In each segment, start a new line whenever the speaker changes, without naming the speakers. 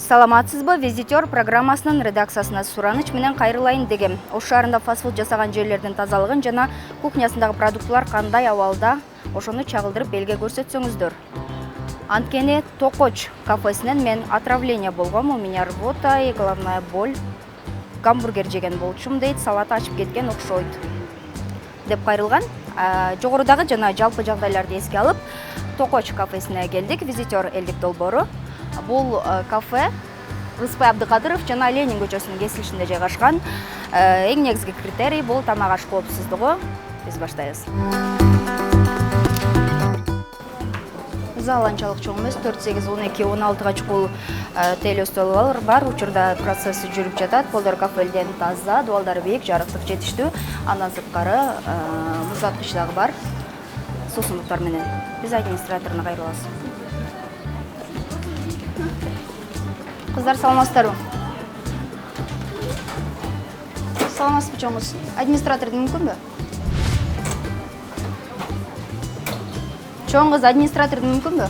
Саламатсызбы, визитер программасынын редакциясына сураныч менен кайрылайын дегем. Ош шаарында фастфуд жасаган жерлердин тазалыгын жана кухнясындагы продуктулар кандай абалда, ошону чагылдырып элге көрсөтсөңүздөр. Анткени Токоч кафесинен мен отравление болгом, у меня рвота и головная боль. Гамбургер жеген болчумун дейт, салат ачып кеткен окшойт деп кайрылган. Жогорудагы жана жалпы жагдайларды эске алып, Токоч кафесине келдик. Визитер элдик долбоору. Бул кафе Рыспай Абдыкадыров жана Ленин көчөсүнүн кесилишинде жайгашкан. Эң негизги критерий бул тамак аш коопсуздугу. Биз баштайбыз. Зал анчалык чоң эмес, 4-8, 12, 16га чукул теле столдар бар. Учурда процесси жүрүп жатат. Полдор кафелден таза, дуалдары бийик, жарыктык жетиштүү. Андан сырткары муздаткыч дагы бар. Суусундуктар менен. Биз администраторуна кайрылабыз. Кыздар, саламатсыздарбы? Саламатсызбы чоңуз? Администратордун мүмкүнбү? Чоң кыз, администратордун мүмкүнбү?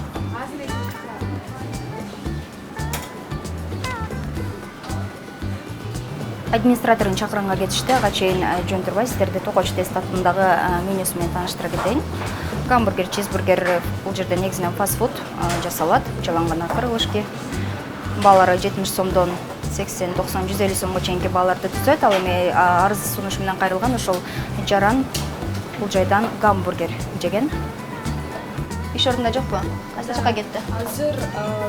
Администратордун чакырганга кетишти. Ага чейин жөн турбай сиздерди Токоч тест атындагы менюсу менен тааныштыра кетейин. Гамбургер, чизбургер, бул жерде негизинен фастфуд жасалат. Жаланган кырылышки. Баалары 70 сомдон 80, 90, 150 сомго чейинки бааларды түзөт. Ал эми арыз сунуш менен кайрылган ошол жаран бул жайдан гамбургер жеген. Иш ордунда жокпу? Кайсы жака кетти?
Азыр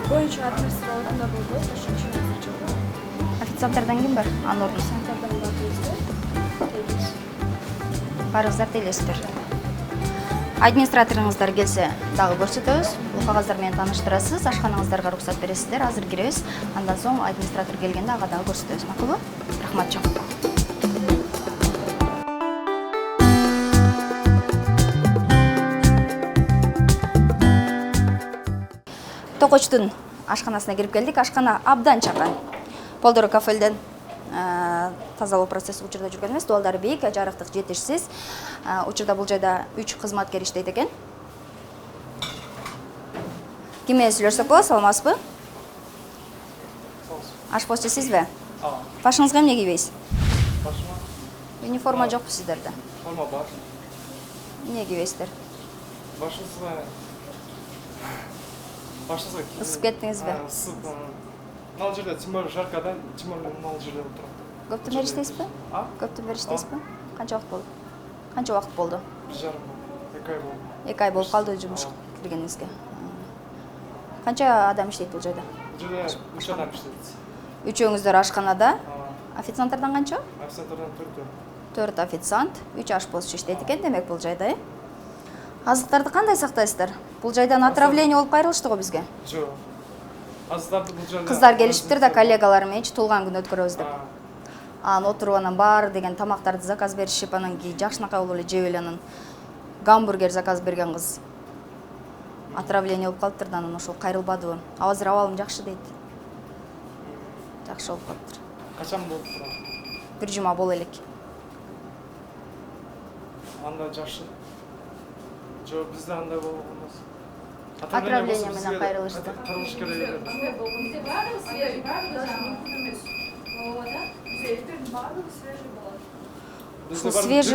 боюнча администраторунда болду, ошон үчүн жок.
Официанттардан ким бар? Анын ордуна.
Официанттардан бар.
Баарыңыздар тейлесиздер. Администраторуңуздар келсе дагы көрсөтөбүз. Бул кагаздар менен тааныштырасыз, ашканаңыздарга уруксат бересиздер. Азыр киребиз. Андан соң администратор келгенде ага дагы көрсөтөбүз. Макулбу? Рахмат чоң. Токочтун ашканасына кирип келдик. Ашкана абдан чакан. Полдор кафелден тазалоо процесси учурда жүргөн эмес, дуалдары бийик, жарыктык жетишсиз. Учурда бул жайда 3 кызматкер иштейт экен. Ким менен сүйлөшсөк болот? Саламатсызбы? Ашпозчу сизби? Башыңызга эмне кийбейсиз?
Башыма?
Униформа жокпу сиздерде?
Форма бар.
Эмне кийбейсиздер?
Башыңызга
Ысып кеттиңизби?
Ысып. Мына жерде темір жаркада, темір мына жерде турат.
Көптөн бери иштейсизби? Көптөн бери иштейсизби? Канча убакыт болду? Канча убакыт болду?
1,5 ай, 2 ай болду.
2 ай болуп калды жумушка киргениңизге. Канча адам иштейт бул жайда?
Бул жерде 3 адам иштейт.
Үчөөңүздөр ашканада? Официанттардан канча?
Официанттардан
4 официант, 3 ашпозчу иштейт экен, демек бул жайда. Азыктарды кандай сактайсыздар? Бул жайдан отравление болуп кайрылышты го бизге.
Жок. Азыктарды бул жерде
Кыздар келишиптир да коллегалар менен туулган күн өткөрөбүз деп. Анан отуруп анан баары деген тамактарды заказ беришип, анан кийин жакшынакай болуп эле жеп эле анан гамбургер заказ берген кыз отравление болуп калыптыр да анан ошол кайрылбадыбы. Азыр абалым жакшы дейт. Жакшы болуп калыптыр.
Качан болуп турат?
1 жума боло элек.
Анда жакшы. Жок, бизде андай болбогон эмес.
Отравление менен кайрылышты.
Кайрылыш керек.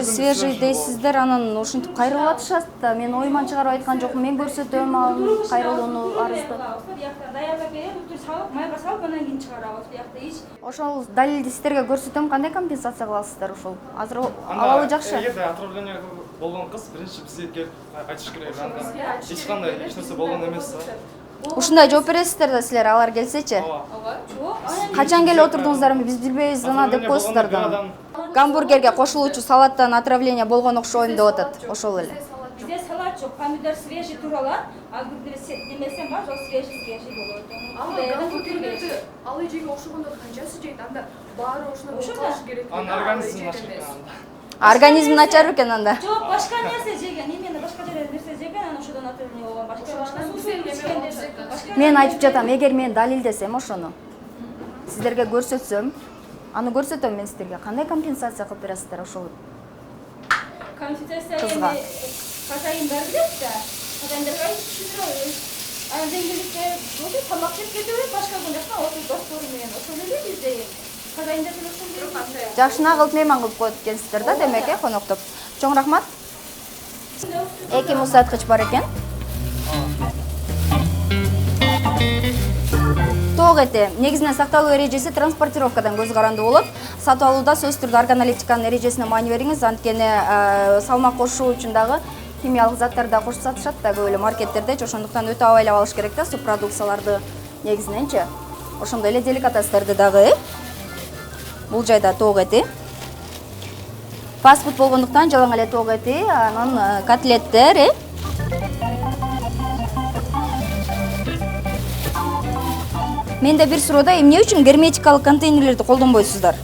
Свежий дейсиздер, анан ушинтип кайрылып атышат да. Мен оюман чыгарып айткан жокмун. Мен көрсөтөм ал кайрылууну, арызды.
Даярдап берем, бүтүн салып, майга салып, анан кийин чыгарабыз. Буякта эч.
Ошол далилди сиздерге көрсөтөм, кандай компенсация кыласыздар ошол? Азыр абалы жакшы.
Эгерде отравление болгон кыз биринчи бизге келип айтыш керек. Анда эч кандай нерсе болгон эмес.
Ушундай жооп бересиздер да силер, алар келсечи.
Ооба, жок.
Качан келип отурдуңуздар, биз билбейбиз ана деп коесуздар да. Гамбургерге кошулуучу салаттан отравление болгон окшойм деп атат. Ошол эле.
Бизде салат жок, помидор свежий туралар, а демесем бар, жок свежий болот.
Гамбургерлерди алы жеге окшогондо канчасы жейт? Анда баары ошондой болуп калышы керек.
Анын организми начар.
Организм начар экен анда.
Жок, башка нерсе жеген, эмени башка нерсе жеген, анан ошодон отравление болгон. Башка
Мен айтып жатам, эгер мен далилдесем ошону, сиздерге көрсөтсөм, аны көрсөтөм мен сиздерге. Кандай компенсация кылып бересиздер ошол?
Компенсация
Кызга.
хозяин бар билет да. Хозяиндерге түшүндүрөбүз. Анан деңгээликте болду тамак жеп кете берет, башка күн жакта отуруп достору менен ошол эле бизде хозяиндер деле ошол эле.
Жакшына кылып мейман кылып коет экенсиздер да, демек коноктоп. Чоң рахмат. 2 муздатқыч бар экен. Тоқ эти негизинен сакталуу эрежеси транспортировкадан көз каранды болот. Сатып алууда сөзсүз түрдө органолептиканын эрежесине маани бериңиз, анткени салмак кошуу үчүн дагы химиялык заттарды да кошуп сатышат да көп эле маркеттерде, ошондуктан өтө абайлап алыш керек да субпродукцияларды негизиненчи. Ошондой эле деликатестерди дагы бул жайда тоқ эти. Фастфуд болгондуктан жалаң эле тоқ эти, анан котлеттер, Менде бир суроода эмне үчүн герметикалык контейнерлерди колдонбойсуздар?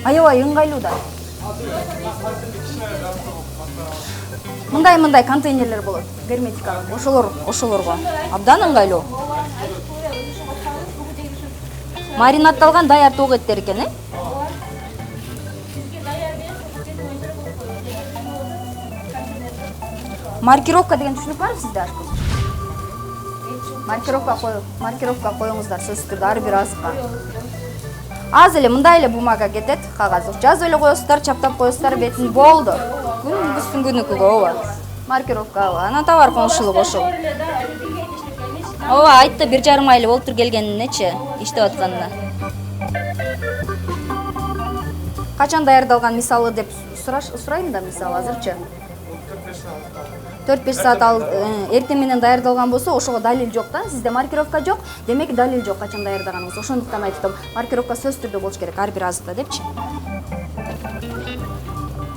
Аябай ыңгайлуу да. Мындай контейнерлер болот, герметикалык. Ошолорго абдан ыңгайлуу. Маринатталган даяр тоқ еттер экен, Маркировка деген түшүнүк барбы сизде ашпыз? Маркировка коюңуздар сөзсүз түрдө ар бир азыкка. Аз эле мындай эле бумага кетет, кагаз. Жазып эле коесуздар, чаптап коесуздар, бетин болду. Күндүзгүн күнүкүгө ооба. Маркировка, анан товар коңшулук ошол. Ооба, айтты 1,5 ай болуптур келгенинечи, иштеп атканына. Качан даярдалган мисалы деп сурайм да, мисалы азырчы. 4-5 саат эртең менен даярдалган болсо, ошого далил жок да. Сизде маркировка жок, демек далил жок качан даярдаганыңыз. Ошондуктан айтып, маркировка сөзсүз түрдө болуш керек ар бир азыкта депчи.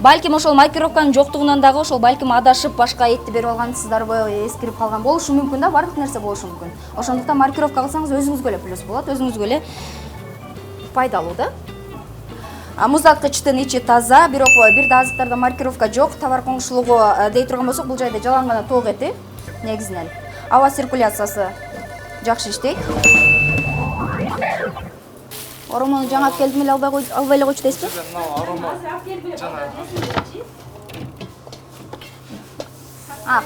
Балким ошол маркировканын жоктугунан дагы ошол балким адашып башка этти берип алгансыздарбы, эскирип калган болушу мүмкүн да, бардык нерсе болушу мүмкүн. Ошондуктан маркировка кылсаңыз өзүңүзгө эле плюс болот, өзүңүзгө эле пайдалуу да. Муздаткычтын ичи таза, бирок бир да азыктарда маркировка жок, товар коңшулугу дей турган болсок, бул жайда жалаң гана тоқ эти негизинен. Аба циркуляциясы жакшы иштейт. Оромону жаңа алып келдим эле албай эле койчу дейсизби?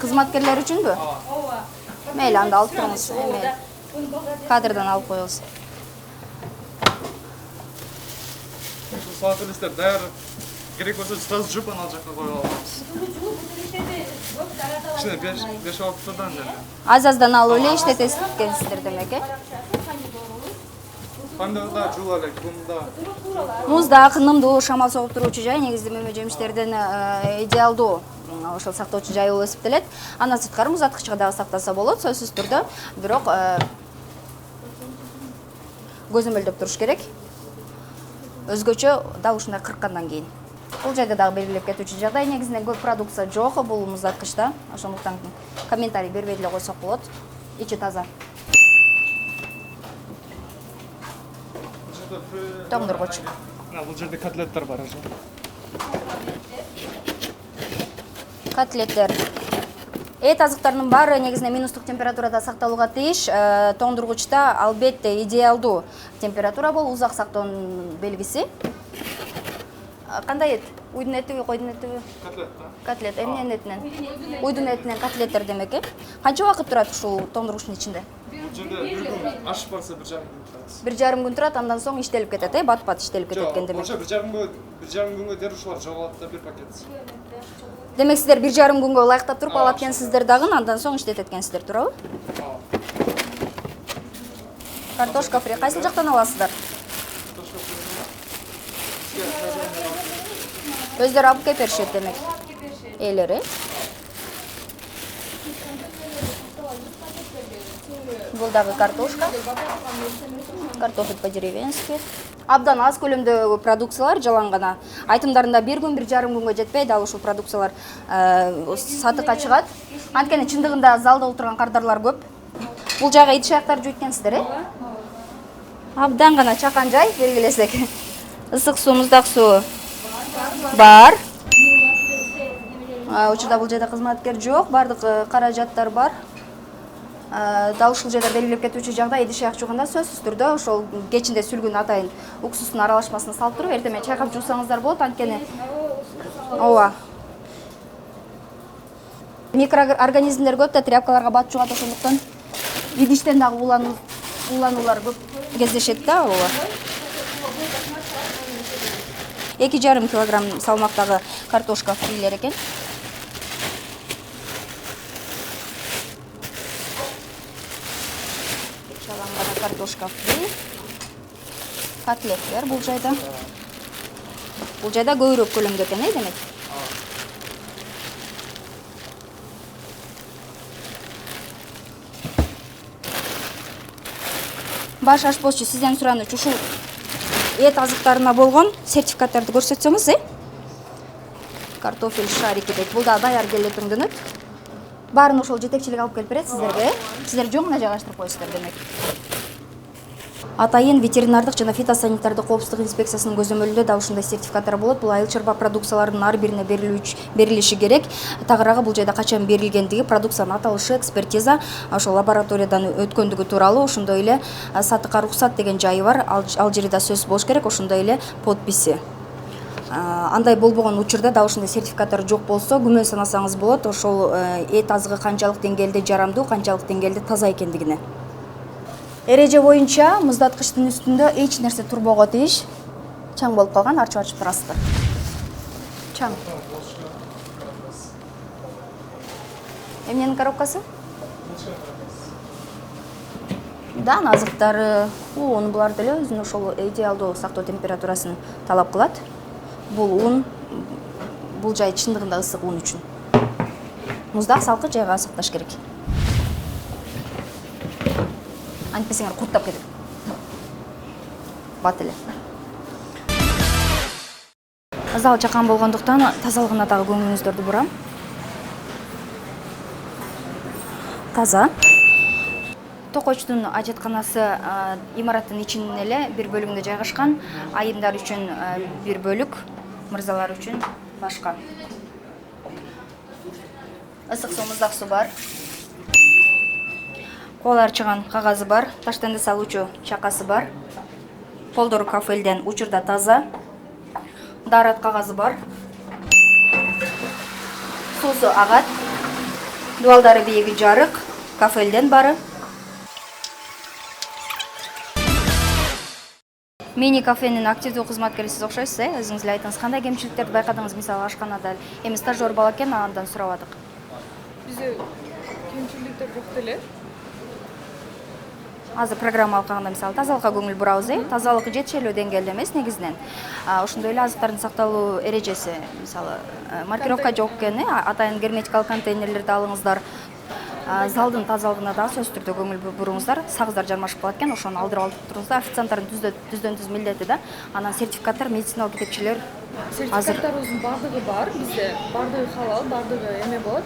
Кызматкерлер үчүнбү? Мейли, анда алып туруңуз. Кадрдан алып коебуз.
Соответственно, даяр керек болсо сразу жуп анал жакка коюп алабыз. Кичине 5-6 турдан эле.
Аз-аздан алып эле иштетесиз экенсиздер демек,
Помидорда жула эле, кумда.
Музда кынымдуу, шамал согуп туруучу жай негизи мөмө жемиштерден идеалдуу. Ошол сактоочу жай болуп эсептелет. Андан сырткары муздаткычка дагы сактаса болот, сөзсүз түрдө. Бирок көзөмөлдөп туруш керек. Өзгөчө да ушундай кырккандан кийин. Бул жайда дагы белгилеп кетүүчү жагдай, негизинен көп продукция жок бул муздаткычта. Ошондуктан комментарий бербей эле койсок болот. Ичи таза. Тоңдургуч.
Бул жерде котлеттер бар.
Котлеттер. Эт азыктарынын баары негизинен минустук температурада сакталууга тийиш. Тоңдургучта албетте идеалдуу температура болуп узак сактоонун белгиси. Кандай эт? Уйдун этиби, койдун этиби?
Котлет.
Котлет. Эмненин этинен? Уйдун этинен котлеттер демек, Канча убакыт турат ушул тоңдургучтун ичинде?
Жерде бир күн ашып барса 1,5 күн турат.
1,5 күн турат, андан соң иштелип кетет, бат-бат иштелип кетет экен демек.
Ошо 1,5 күнгө терушулар жоголот да бир пакет.
Демек сиздер 1,5 күнгө ылайыктап туруп алат экенсиздер дагы, андан соң иштетет экенсиздер, туурабы? Картошка фри кайсы жактан аласыздар? Өздөрү алып келип беришет демек. Ээлери. Бул дагы картошка. Картофель по-деревенски. Абдан аз көлөмдө продукциялар, жалаң гана. Айтымдарында 1 күн, 1,5 күнгө жетпей, дал ушул продукциялар сатыкка чыгат. Анткени чындыгында залда отурган кардарлар көп. Бул жайга идиш аяктарды жуйткенсиздер, Абдан гана чакан жай, белгилесек. Ысык суу, муздак суу бар. Учурда бул жайда кызматкер жок, бардык каражаттар бар. Дал ушул жерде белгилеп кетүүчү жагдай идиш аяк жууганда сөзсүз түрдө ошол кечинде сүлгүн атайын уксустун аралашмасын салып туруп эртең менен чайкап жуусаңыздар болот, анткени ооба. Микроорганизмдер көп да тряпкаларга батып жугат, ошондуктан идиштен дагы улануулар көп кездешет да ооба. 2,5 килограмм салмактагы картошка фрилер экен. Чаланган картошка фри. Котлеттер бул жайда. Бул жайда көбүрөөк көлөмдө экен, демек. Баш ашпозчу, сизден суранычу ушул эт азыктарына болгон сертификаттарды көрсөтсөңүз, Картофель шарики дейт. Бул да даяр келе тургунат. Баарын ошол жетекчилик алып келип берет сиздерге. Сиздер жоңуна жайгаштырып коесуздар демек. Атайын ветеринардык жана фитосанитардык коопсуздук инспекциясынын көзөмөлүндө да ушундай сертификаттар болот. Бул айыл чарба продукцияларынын ар бирине берилиши керек. Тагыраагы бул жайда качан берилгендиги, продукциянын аталышы, экспертиза, ошол лабораториядан өткөндүгү тууралуу, ошондой эле сатыкка уруксат деген жайы бар. Ал жерде сөз болуш керек, ошондой эле подписи. Андай болбогон учурда да ушундай сертификаттар жок болсо, күмөн санасаңыз болот, ошол эт азыгы канчалык деңгээлде жарамдуу, канчалык деңгээлде таза экендигине. Эреже боюнча муздаткычтын үстүндө эч нерсе турбого тийиш. Чаң болуп калган, арчып турасыздар. Чаң. Эмненин коробкасы? Да, азыктары, ун булар деле өзүнүн ошол идеалдуу сактоо температурасын талап кылат. Бул ун, бул жай чындыгында ысык ун үчүн. Муздак салкын жайга сакташ керек. Антпесеңер куттап кетет. Бат эле. Зал чакан болгондуктан тазалыгына дагы көңүлүңүздөрдү бурам. Таза. Токойчтун ажатканасы имараттын ичинен эле бир бөлүгүндө жайгашкан. Айымдар үчүн бир бөлүк, мырзалар үчүн башка. Ысык суу, муздак суу бар. Кол арчыган кагазы бар, таштанды салуучу чакасы бар. Колдору кафелден учурда таза. Дарат кагазы бар. Суусу агат. Дуалдары бийиги жарык, кафелден бары. Мини кафенин активдүү кызматкери сиз окшойсуз, өзүңүз эле айтыңыз, кандай кемчиликтерди байкадыңыз, мисалы ашканада? Эми стажер бала экен, андан сурабадык.
Бизде кемчиликтер жок деле.
Азыр программа алкагында мисалы тазалыкка көңүл бурабыз, тазалык жетишелүү деңгээлде эмес негизинен. Ошондой эле азыктардын сакталуу эрежеси, мисалы маркировка жок экен, атайын герметикалык контейнерлерди алыңыздар. Залдын тазалыгына да сөзсүз түрдө көңүл буруңуздар. Сагыздар жармашып калат экен, ошону алдырып алып туруңуздар. Официанттардын түздөн түз милдети да. Анан сертификаттар, медициналык кетекчилер
сертификаттарыбыздын бардыгы бар, бизде бардыгы халал, бардыгы эме болот.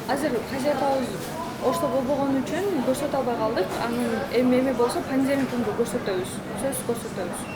Азыр хозяйкабыз ошто болбогон үчүн көрсөтө албай калдык. Анын эме болсо понедельникинде көрсөтөбүз. Сөзсүз көрсөтөбүз.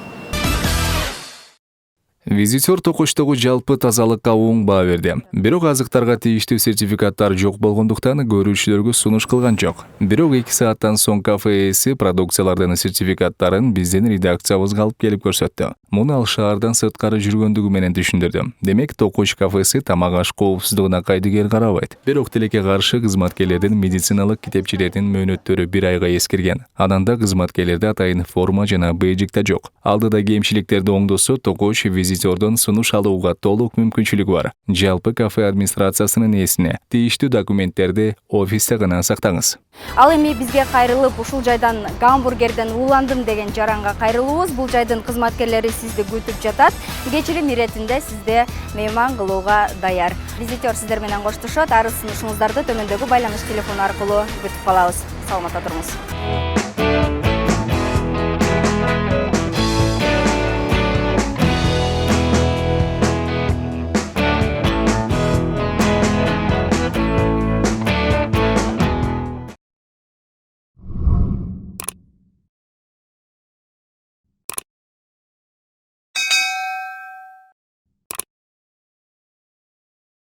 Визитер Токойчтогу жалпы тазалыкка оң баа берди. Бирок азыктарга тийиштүү сертификаттар жок болгондуктан көрүүчүлөргө сунуш кылган жок. Бирок 2 сааттан соң кафе ээси продукциялардын сертификаттарын биздин редакциябызга алып келип көрсөттү. Муну ал шаардан сырткары жүргөндүгү менен түшүндүрдү. Демек Токойч кафеси тамак аш коопсуздугуна кайдыгер карабайт. Бирок тилекке каршы кызматкерлердин медициналык китепчилердин мөөнөттөрү 1 айга эскирген. Ананда кызматкерлерде атайын форма жана бейджик да жок. Алдыда кемчиликтерди оңдосо Токойч визитердон сунуш алууга толук мүмкүнчүлүгү бар. Жалпы кафе администрациясынын ээсине тийиштүү документтерди офисте гана сактаңыз.
Ал эми бизге кайрылып, ушул жайдан гамбургерден уландым деген жаранга кайрылуубуз. Бул жайдын кызматкерлери сизди күтүп жатат. Кечирим иретинде сизде мейман кылууга даяр. Визитер сиздер менен коштошот. Ары сунушуңуздарды төмөндөгү байланыш телефону аркылуу күтүп калабыз. Саламатта туруңуз.